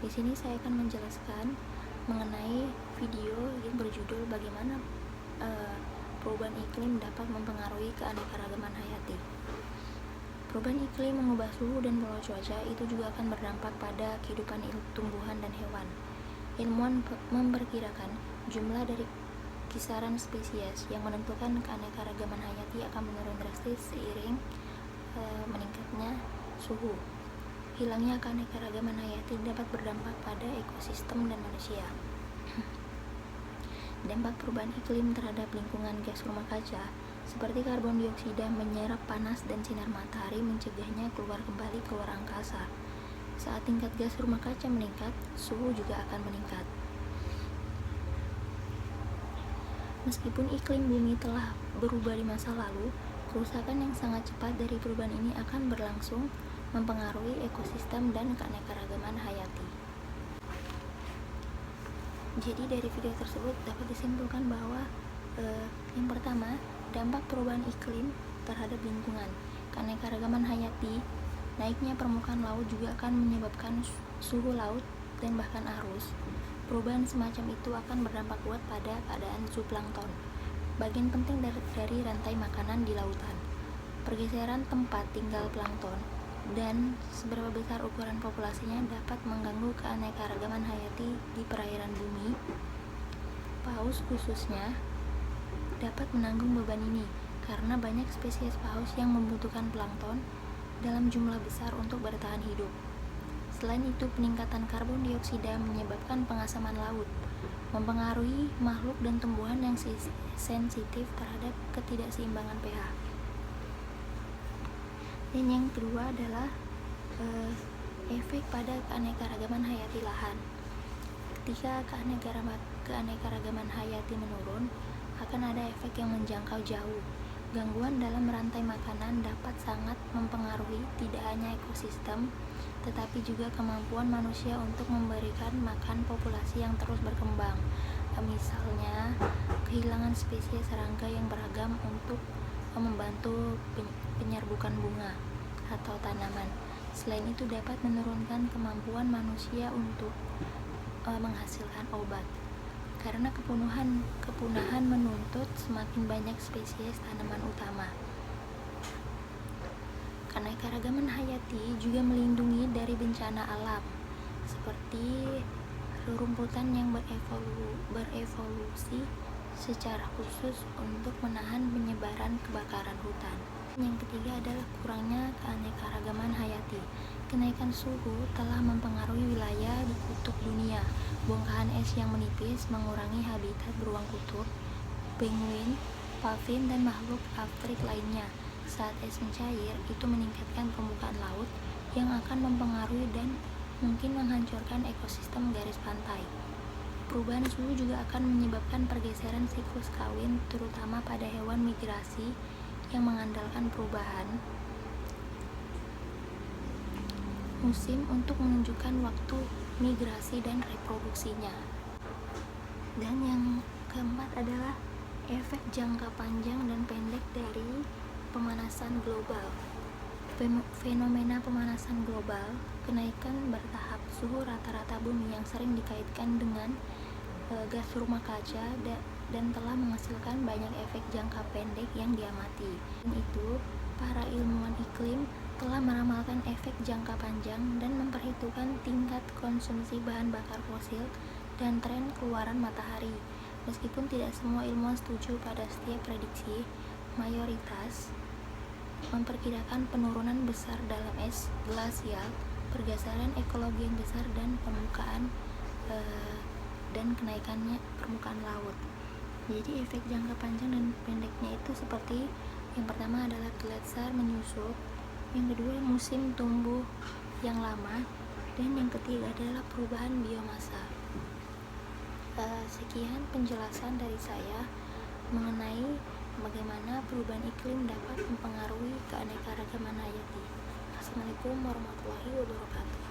Di sini saya akan menjelaskan mengenai video yang berjudul bagaimana perubahan iklim dapat mempengaruhi keanekaragaman hayati. Perubahan iklim mengubah suhu dan pola cuaca, itu juga akan berdampak pada kehidupan tumbuhan dan hewan. Ilmuwan memperkirakan jumlah dari kisaran spesies yang menentukan keanekaragaman hayati akan menurun drastis seiring meningkatnya suhu. Hilangnya keanekaragaman hayati dapat berdampak pada ekosistem dan manusia. Dampak perubahan iklim terhadap lingkungan gas rumah kaca seperti karbon dioksida menyerap panas dan sinar matahari, mencegahnya keluar kembali keluar angkasa. Saat tingkat gas rumah kaca meningkat, suhu juga akan meningkat. Meskipun iklim bumi telah berubah di masa lalu, kerusakan yang sangat cepat dari perubahan ini akan berlangsung mempengaruhi ekosistem dan keanekaragaman hayati. Jadi dari video tersebut dapat disimpulkan bahwa yang pertama, dampak perubahan iklim terhadap lingkungan, keanekaragaman hayati. Naiknya permukaan laut juga akan menyebabkan suhu laut dan bahkan arus. Perubahan semacam itu akan berdampak kuat pada keadaan zooplankton, bagian penting dari rantai makanan di lautan. Pergeseran tempat tinggal plankton dan seberapa besar ukuran populasinya dapat mengganggu keanekaragaman hayati di perairan bumi. Paus khususnya dapat menanggung beban ini karena banyak spesies paus yang membutuhkan plankton dalam jumlah besar untuk bertahan hidup. Selain itu, peningkatan karbon dioksida menyebabkan pengasaman laut, mempengaruhi makhluk dan tumbuhan yang sensitif terhadap ketidakseimbangan pH. Dan yang kedua adalah efek pada keanekaragaman hayati lahan. Ketika keanekaragaman hayati menurun, akan ada efek yang menjangkau jauh. Gangguan dalam rantai makanan dapat sangat mempengaruhi tidak hanya ekosistem, tetapi juga kemampuan manusia untuk memberikan makan populasi yang terus berkembang. Misalnya, kehilangan spesies serangga yang beragam untuk membantu penyerbukan bunga atau tanaman. Selain itu dapat menurunkan kemampuan manusia untuk menghasilkan obat. Karena kepunahan menuntut semakin banyak spesies tanaman utama. Keanekaragaman hayati juga melindungi dari bencana alam, seperti rerumputan yang berevolusi secara khusus untuk menahan penyebaran kebakaran hutan. Yang ketiga adalah kurangnya keanekaragaman hayati. Kenaikan suhu telah mempengaruhi wilayah di kutub dunia. Bongkahan es yang menipis mengurangi habitat beruang kutub, penguin, pavin, dan makhluk Afrik lainnya. Saat es mencair, itu meningkatkan permukaan laut yang akan mempengaruhi dan mungkin menghancurkan ekosistem garis pantai. Perubahan suhu juga akan menyebabkan pergeseran siklus kawin, terutama pada hewan migrasi yang mengandalkan perubahan musim untuk menunjukkan waktu migrasi dan reproduksinya. Dan yang keempat adalah efek jangka panjang dan pendek dari pemanasan global. Fenomena pemanasan global, kenaikan bertahap suhu rata-rata bumi yang sering dikaitkan dengan gas rumah kaca dan telah menghasilkan banyak efek jangka pendek yang diamati. Dan itu, para ilmuwan iklim telah meramalkan efek jangka panjang dan memperhitungkan tingkat konsumsi bahan bakar fosil dan tren keluaran matahari. Meskipun tidak semua ilmuwan setuju pada setiap prediksi, mayoritas memperkirakan penurunan besar dalam es glasial, pergeseran ekologi yang besar, dan dan kenaikannya permukaan laut. Jadi efek jangka panjang dan pendeknya itu seperti yang pertama adalah gletser menyusut, yang kedua musim tumbuh yang lama, dan yang ketiga adalah perubahan biomasa. Sekian penjelasan dari saya mengenai bagaimana perubahan iklim dapat mempengaruhi keanekaragaman hayati. Assalamualaikum warahmatullahi wabarakatuh.